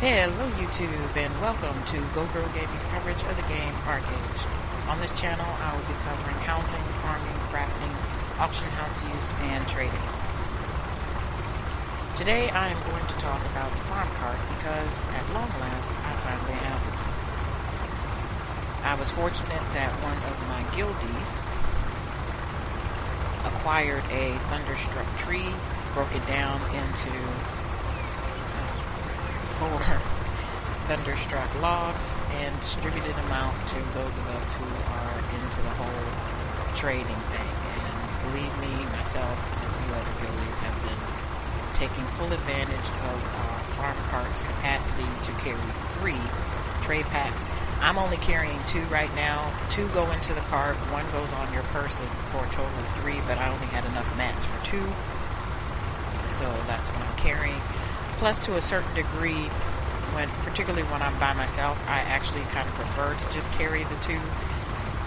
Hello YouTube and welcome to GoGo Gaming's coverage of the game Arche. On this channel I will be covering housing, farming, crafting, auction house use, and trading. Today I am going to talk about the farm cart because at long last I finally have it. I was fortunate that one of my guildies acquired a thunderstruck tree, broke it down into 4 thunderstruck logs and distributed them out to those of us who are into the whole trading thing. And believe me, myself and a few other guildies have been taking full advantage of our farm cart's capacity to carry 3 trade packs. I'm only carrying 2 right now. 2 go into the cart, 1 goes on your person for a total of 3, but I only had enough mats for 2, so that's what I'm carrying. Plus, to a certain degree, particularly when I'm by myself, I actually kind of prefer to just carry the 2,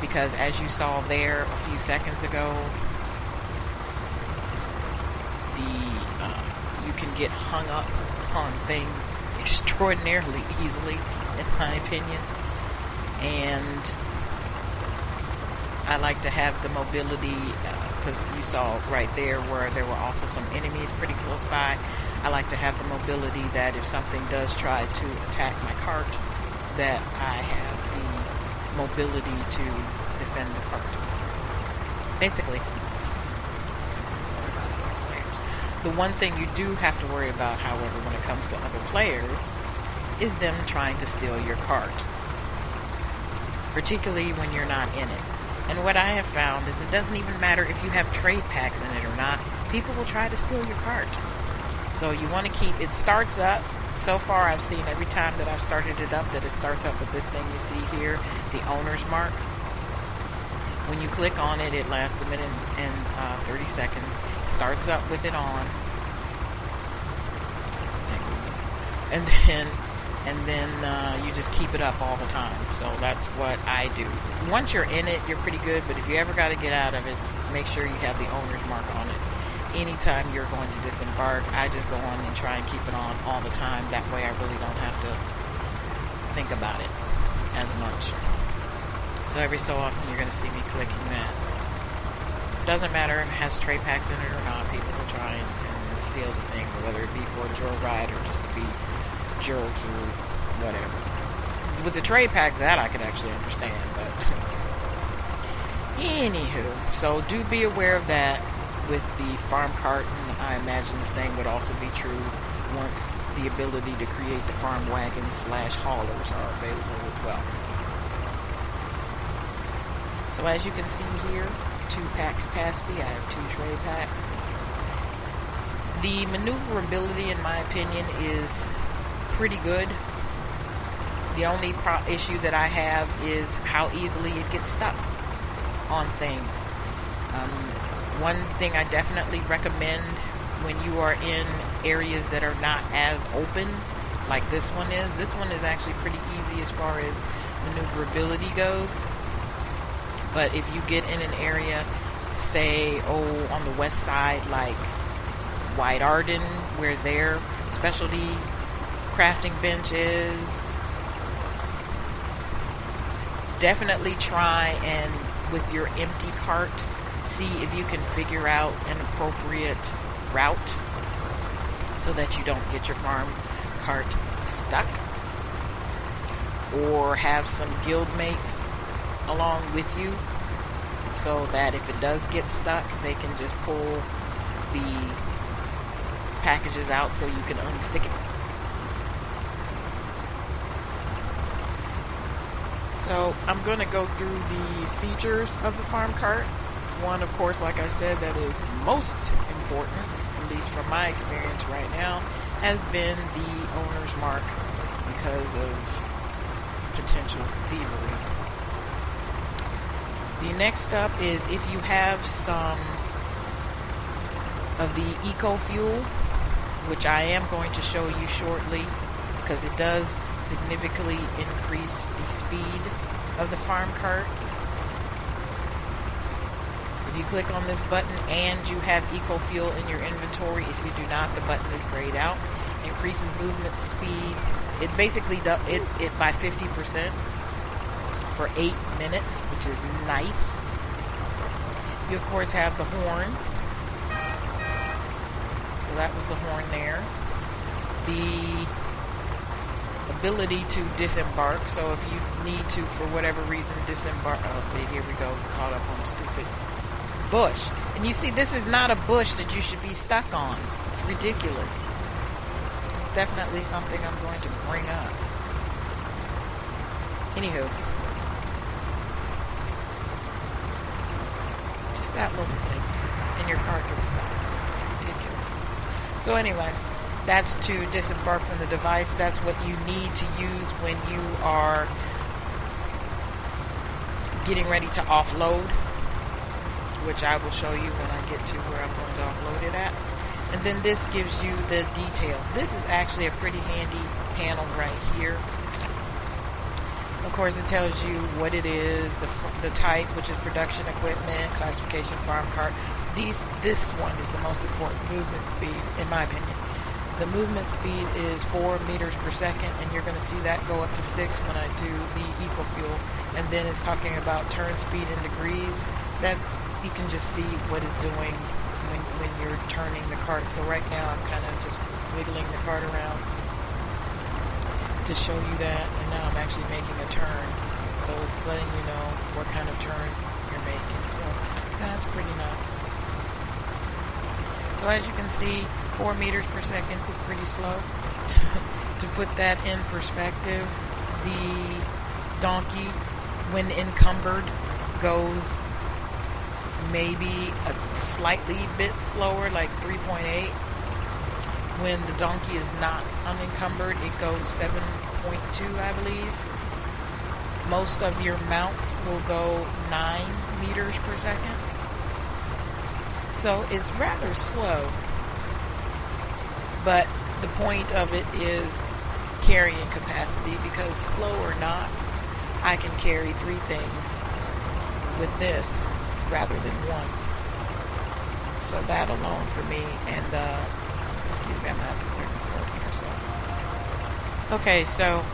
because as you saw there a few seconds ago, you can get hung up on things extraordinarily easily, in my opinion. And I like to have the mobility, because you saw right there where there were also some enemies pretty close by. I like to have the mobility that if something does try to attack my cart, that I have the mobility to defend the cart. Basically, the one thing you do have to worry about, however, when it comes to other players, is them trying to steal your cart, particularly when you're not in it. And what I have found is it doesn't even matter if you have trade packs in it or not, people will try to steal your cart. So you want to keep, it starts up, so far I've seen every time that I've started it up that it starts up with this thing you see here, the owner's mark. When you click on it, it lasts a minute and 30 seconds. It starts up with it on. And then you just keep it up all the time. So that's what I do. Once you're in it, you're pretty good, but if you ever got to get out of it, make sure you have the owner's mark on it. Anytime you're going to disembark, I just go on and try and keep it on all the time. That way I really don't have to think about it as much. So every so often you're going to see me clicking that. Doesn't matter if it has trade packs in it or not, people will try and steal the thing, whether it be for a joyride or just to be jerks or whatever. With the trade packs, that I could actually understand, but anywho, so do be aware of that. With the farm cart, and I imagine the same would also be true once the ability to create the farm wagons / haulers are available as well. So as you can see here, 2 pack capacity, I have 2 trade packs. The maneuverability, in my opinion, is pretty good. The only issue that I have is how easily it gets stuck on things. One thing I definitely recommend when you are in areas that are not as open, like this one is actually pretty easy as far as maneuverability goes. But if you get in an area, say, on the west side, like White Arden, where their specialty crafting bench is, definitely try and, with your empty cart, see if you can figure out an appropriate route so that you don't get your farm cart stuck, or have some guild mates along with you so that if it does get stuck, they can just pull the packages out so you can unstick it. So I'm going to go through the features of the farm cart. One, of course, like I said, that is most important, at least from my experience right now, has been the owner's mark because of potential thievery. The next up is if you have some of the eco fuel, which I am going to show you shortly, because it does significantly increase the speed of the farm cart. If you click on this button and you have eco fuel in your inventory, if you do not, the button is grayed out. increases movement speed. It basically does it by 50% for 8 minutes, which is nice. You of course have the horn. So that was the horn there. The ability to disembark. So if you need to, for whatever reason, disembark. Oh, see, here we go. Caught up on a stupid bush. And you see, this is not a bush that you should be stuck on. It's ridiculous. It's definitely something I'm going to bring up. Anywho. Just that little thing. And your car gets stuck. Ridiculous. So anyway, that's to disembark from the device. That's what you need to use when you are getting ready to offload, which I will show you when I get to where I'm going to offload it at. And then this gives you the details. This is actually a pretty handy panel right here. Of course, it tells you what it is, the type, which is production equipment, classification, farm cart. This one is the most important, movement speed, in my opinion. The movement speed is 4 meters per second, and you're going to see that go up to 6 when I do the eco-fuel. And then it's talking about turn speed in degrees. That's, you can just see what it's doing when you're turning the cart. So right now I'm kind of just wiggling the cart around to show you that, and now I'm actually making a turn. So it's letting you know what kind of turn you're making. So that's pretty nice. So as you can see, 4 meters per second is pretty slow. To put that in perspective, the donkey, when encumbered, goes maybe a slightly bit slower, like 3.8. When the donkey is not unencumbered, it goes 7.2, I believe. Most of your mounts will go 9 meters per second. So it's rather slow. But the point of it is carrying capacity, because slow or not, I can carry 3 things with this rather than 1. So that alone for me, and excuse me, I'm gonna have to clear my throat here. So okay, so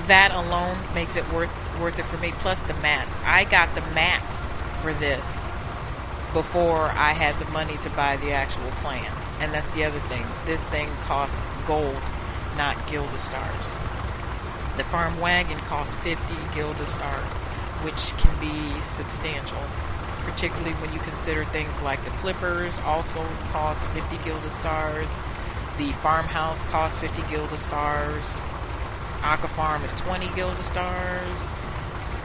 that alone makes it worth it for me. Plus the mats. I got the mats for this before I had the money to buy the actual plan. And that's the other thing. This thing costs gold, not Gilda stars. The farm wagon costs 50 Gilda stars, which can be substantial, particularly when you consider things like the clippers also cost 50 Gilda stars. The farmhouse costs 50 Gilda stars. Aqua Farm is 20 Gilda stars.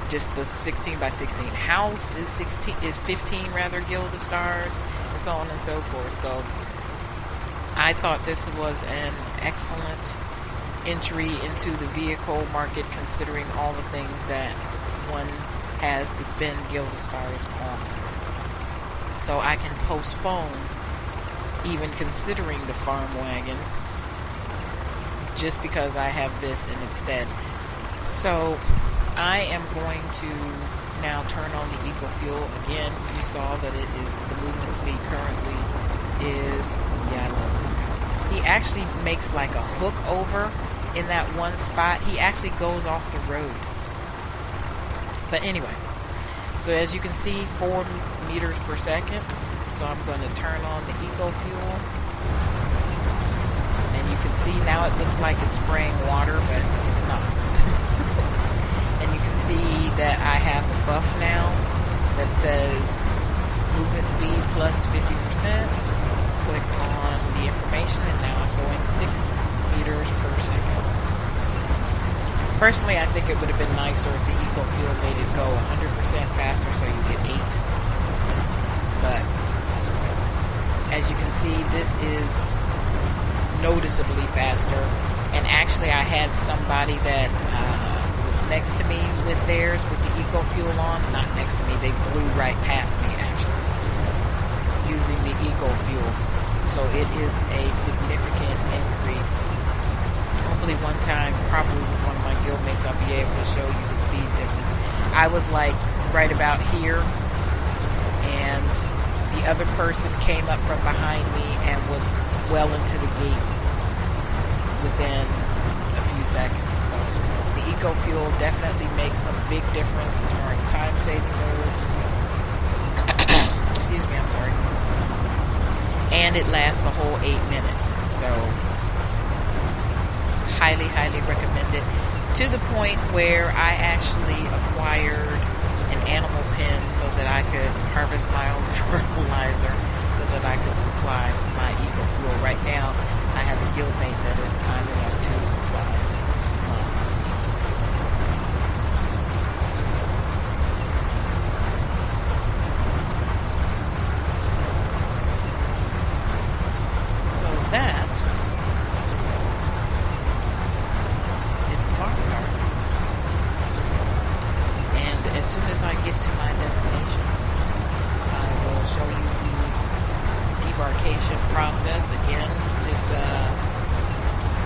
Just the 16 by 16 house is 15 rather Gilda stars, and so on and so forth. So I thought this was an excellent entry into the vehicle market, considering all the things that one has to spend Gilda stars on. So I can postpone even considering the farm wagon just because I have this in its stead. So I am going to now turn on the eco fuel again. You saw that it is, the movement speed currently is, yeah, I love this guy. He actually makes like a hook over in that one spot. He actually goes off the road. But anyway, so as you can see, 4 meters per second. So I'm going to turn on the eco fuel. And you can see now it looks like it's spraying water, but it's not. And you can see that I have a buff now that says movement speed plus 50%. Click on the information, and now I'm going 6 meters per second. Personally, I think it would have been nicer if the eco fuel made it go 100% faster, so you get 8. But as you can see, this is noticeably faster. And actually, I had somebody that was next to me with theirs with the eco fuel on. Not next to me, they blew right past me actually, using the eco fuel. So it is a significant increase. Hopefully one time, probably with one of my guildmates, I'll be able to show you the speed difference. I was like right about here, and the other person came up from behind me and was well into the gate. within a few seconds. So the eco fuel definitely makes a big difference as far as time saving goes. Excuse me, I'm sorry. And it lasts the whole 8 minutes. So highly, highly recommend it. To the point where I actually acquired an animal pen so that I could harvest my own fertilizer, so that I could supply my eco fuel. Right now, I have a guildmate that is kind enough to supply my eco fuel. So that is the farm cart. And as soon as I get to my destination, I will show you the debarkation process. Again, just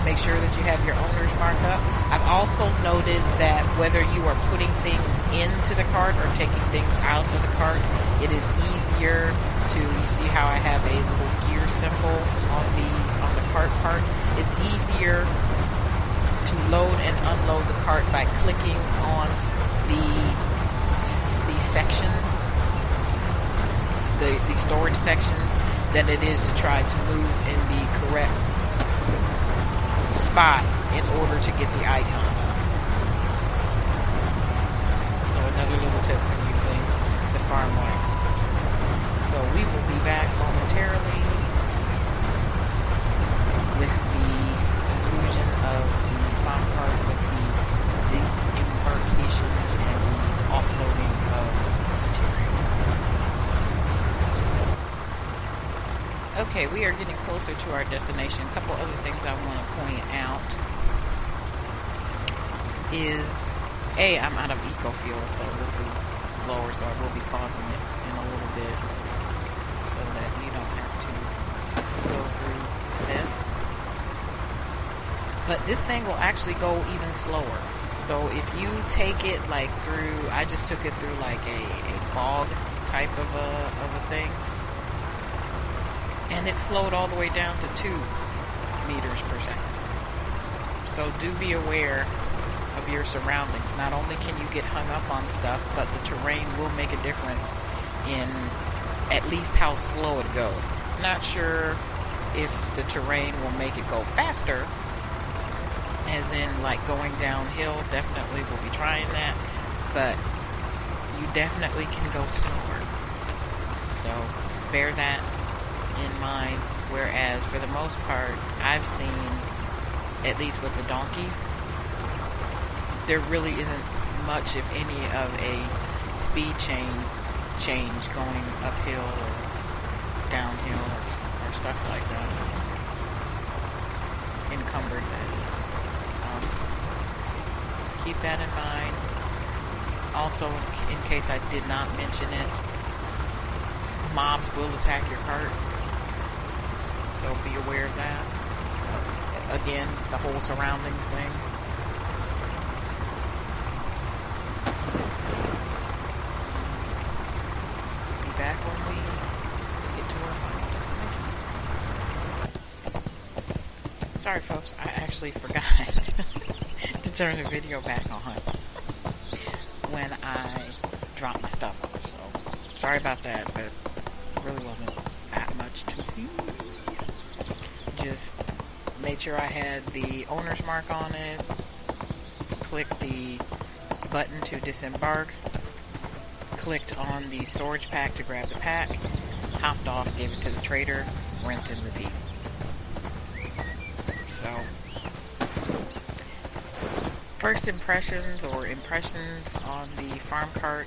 make sure that you have your owner's mark up. I've also noted that whether you are putting things into the cart or taking things out of the cart, it is easier to, you see how I have a little gear symbol on the cart part? It's easier to load and unload the cart by clicking on the sections, the storage sections, than it is to try to move in the correct spot in order to get the icon. So another little tip from using the farm wipe. So we will be back momentarily with the conclusion of the farm cart, with the debarkation and the offloading of materials. Okay, we are getting closer to our destination. A couple other things I want to point out is, I'm out of eco fuel, so this is slower, so I will be pausing it in a little bit so that you don't have to go through this. But this thing will actually go even slower. So if you take it like through, I just took it through like a bog type of a thing, and it slowed all the way down to 2 meters per second. So do be aware of your surroundings. Not only can you get hung up on stuff, but the terrain will make a difference in at least how slow it goes. Not sure if the terrain will make it go faster, as in like going downhill. Definitely will be trying that, but you definitely can go slower. So bear that in mind. Whereas for the most part, I've seen, at least with the donkey, there really isn't much, if any, of a speed change going uphill or downhill or stuff like that. Encumbered, that is. So keep that in mind. Also, in case I did not mention it, mobs will attack your cart, so be aware of that. Again, the whole surroundings thing. Be back when we get to our final destination. Sorry folks, I actually forgot to turn the video back on when I dropped my stuff off, so sorry about that, but really wasn't that much to see. Just made sure I had the owner's mark on it, clicked the button to disembark, clicked on the storage pack to grab the pack, hopped off, gave it to the trader, rinse and repeat. So first impressions or impressions on the farm cart.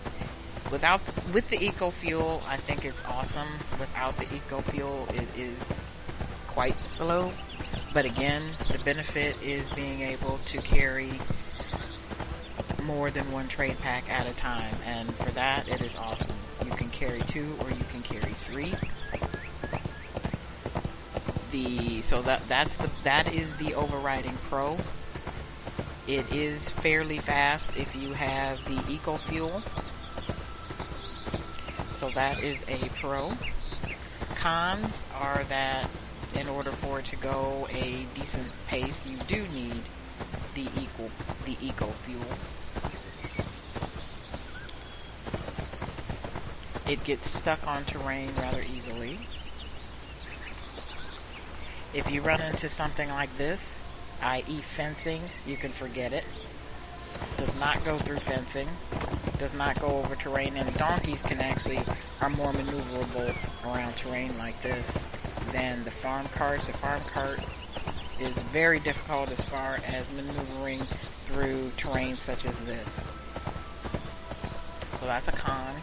With the eco fuel, I think it's awesome. Without the eco fuel, it is quite slow. But again, the benefit is being able to carry more than one trade pack at a time, and for that, it is awesome. You can carry 2 or you can carry 3. That is the overriding pro. It is fairly fast if you have the eco fuel. So that is a pro. Cons are that in order for it to go a decent pace, you do need the eco fuel. It gets stuck on terrain rather easily. If you run into something like this, i.e. fencing, you can forget it. Does not go through fencing. Does not go over terrain, and donkeys are more maneuverable around terrain like this than the farm carts. The farm cart is very difficult as far as maneuvering through terrain such as this. So that's a con.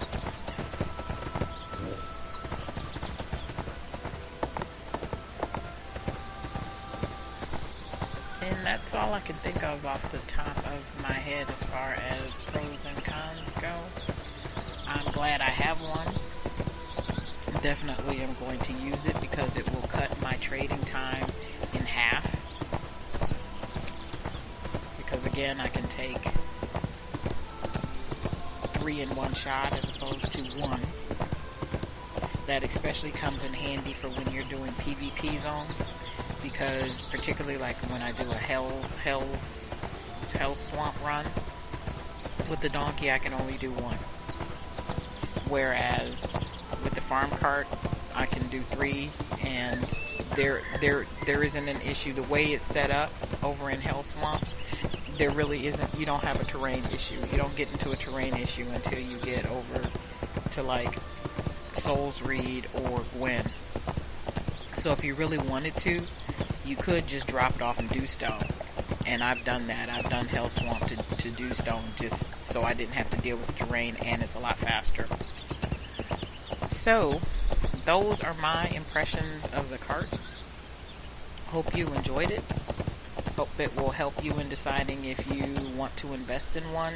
And that's all I can think of off the top of my head as far as pros and cons go. I'm glad I have one. Definitely am going to use it because it will cut my trading time in half. Because again, I can take 3 in one shot as opposed to 1. That especially comes in handy for when you're doing PvP zones. Because particularly like when I do a hell swamp run with the donkey, I can only do 1. Whereas with the farm cart, I can do 3, and there isn't an issue. The way it's set up over in Hell Swamp, there really isn't. You don't have a terrain issue. You don't get into a terrain issue until you get over to like Souls Reed or Gwen. So if you really wanted to, you could just drop it off in Dewstone. And I've done that. I've done Hell Swamp to Dewstone just so I didn't have to deal with the terrain, and it's a lot faster. So, those are my impressions of the cart. Hope you enjoyed it. Hope it will help you in deciding if you want to invest in one,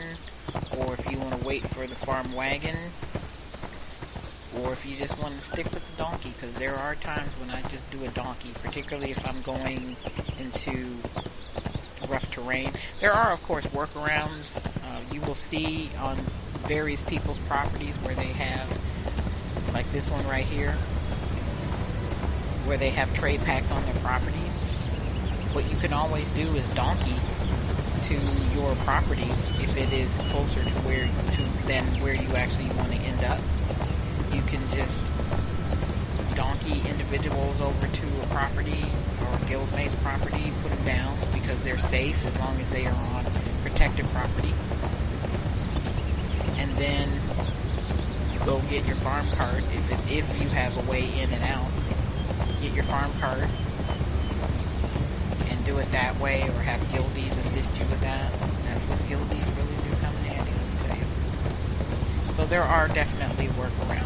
or if you want to wait for the farm wagon, or if you just want to stick with the donkey, because there are times when I just do a donkey, particularly if I'm going into rough terrain. There are, of course, workarounds. You will see on various people's properties where they have, like this one right here, where they have trade packs on their properties. What you can always do is donkey to your property if it is closer than where you actually want to end up. You can just donkey individuals over to a property or a guildmate's property, put them down because they're safe as long as they are on protected property. And then you go get your farm cart if you have a way in and out. Get your farm cart and do it that way, or have guildies assist you with that. That's what guildies really do come in handy, let me tell you. So there are definitely workarounds.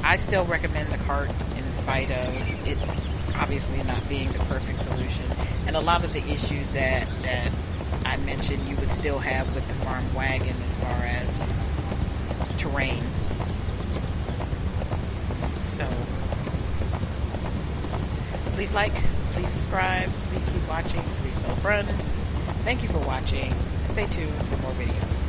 I still recommend the cart in spite of it obviously not being the perfect solution. And a lot of the issues that I mentioned you would still have with the farm wagon as far as terrain. So please like, please subscribe, please keep watching, please tell a friend. Thank you for watching, and stay tuned for more videos.